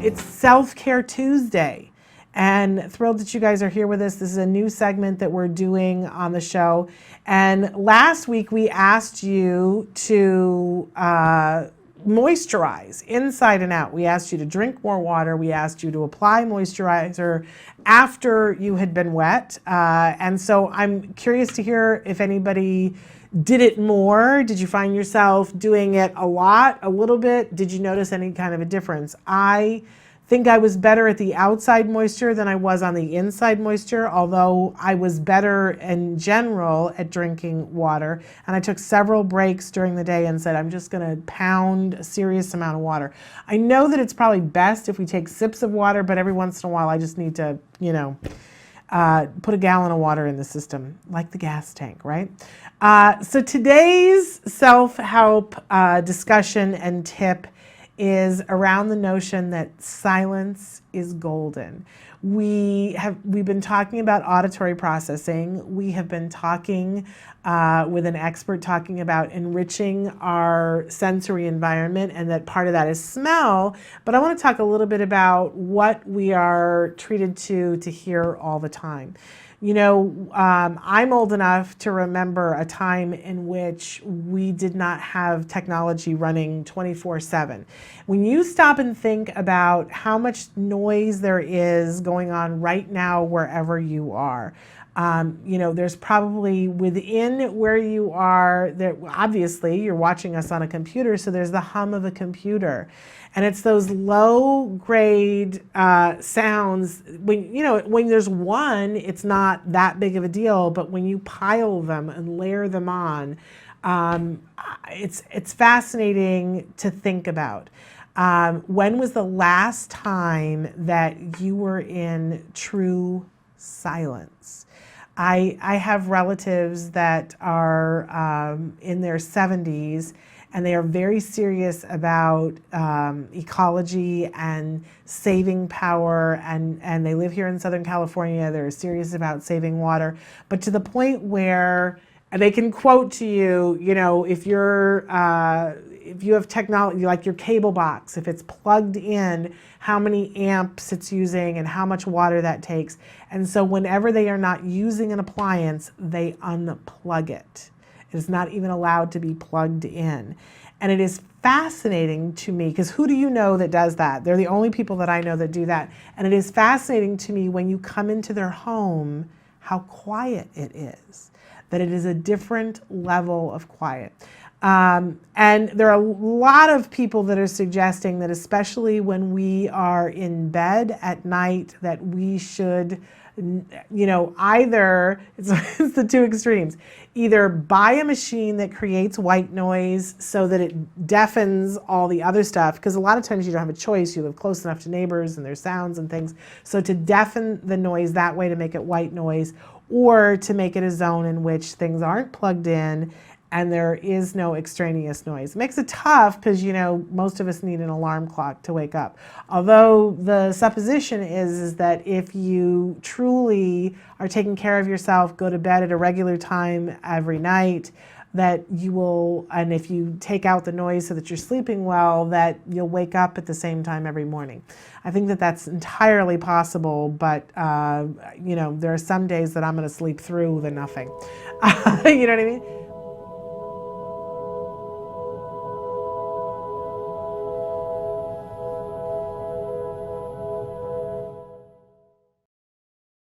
It's Self-Care Tuesday, and thrilled that you guys are here with us. This is a new segment that we're doing on the show. And last week we asked you to moisturize inside and out. We asked you to drink more water. We asked you to apply moisturizer after you had been wet. And so I'm curious to hear if anybody did it more. Did you find yourself doing it a lot, a little bit? Did you notice any kind of a difference? I think I was better at the outside moisture than I was on the inside moisture, although I was better in general at drinking water. And I took several breaks during the day and said, I'm just going to pound a serious amount of water. I know that it's probably best if we take sips of water, but every once in a while I just need to, put a gallon of water in the system, like the gas tank, right? So today's self-help discussion and tip is around the notion that silence is golden. We've been talking about auditory processing. We have been talking with an expert talking about enriching our sensory environment, and that part of that is smell. But I want to talk a little bit about what we are treated to hear all the time. I'm old enough to remember a time in which we did not have technology running 24/7. When you stop and think about how much noise there is going on right now wherever you are, there's probably within where you are, that obviously you're watching us on a computer, so there's the hum of a computer. And it's those low grade sounds. When there's one, it's not that big of a deal, but when you pile them and layer them on, it's fascinating to think about. When was the last time that you were in true silence? I have relatives that are in their 70s, and they are very serious about ecology and saving power, and they live here in Southern California. They're serious about saving water, but to the point where they can quote to you, if you have technology like your cable box, if it's plugged in, how many amps it's using and how much water that takes. And so whenever they are not using an appliance, they unplug it. It is not even allowed to be plugged in. And it is fascinating to me, because who do you know that does that? They're the only people that I know that do that. And it is fascinating to me when you come into their home, how quiet it is, that it is a different level of quiet. And there are a lot of people that are suggesting that, especially when we are in bed at night, that we should, either, it's the two extremes, either buy a machine that creates white noise so that it deafens all the other stuff, because a lot of times you don't have a choice. You live close enough to neighbors and there's sounds and things. So to deafen the noise that way, to make it white noise, or to make it a zone in which things aren't plugged in and there is no extraneous noise. It makes it tough because, most of us need an alarm clock to wake up. Although the supposition is that if you truly are taking care of yourself, go to bed at a regular time every night, that you will, and if you take out the noise so that you're sleeping well, that you'll wake up at the same time every morning. I think that that's entirely possible, but there are some days that I'm going to sleep through the nothing. You know what I mean?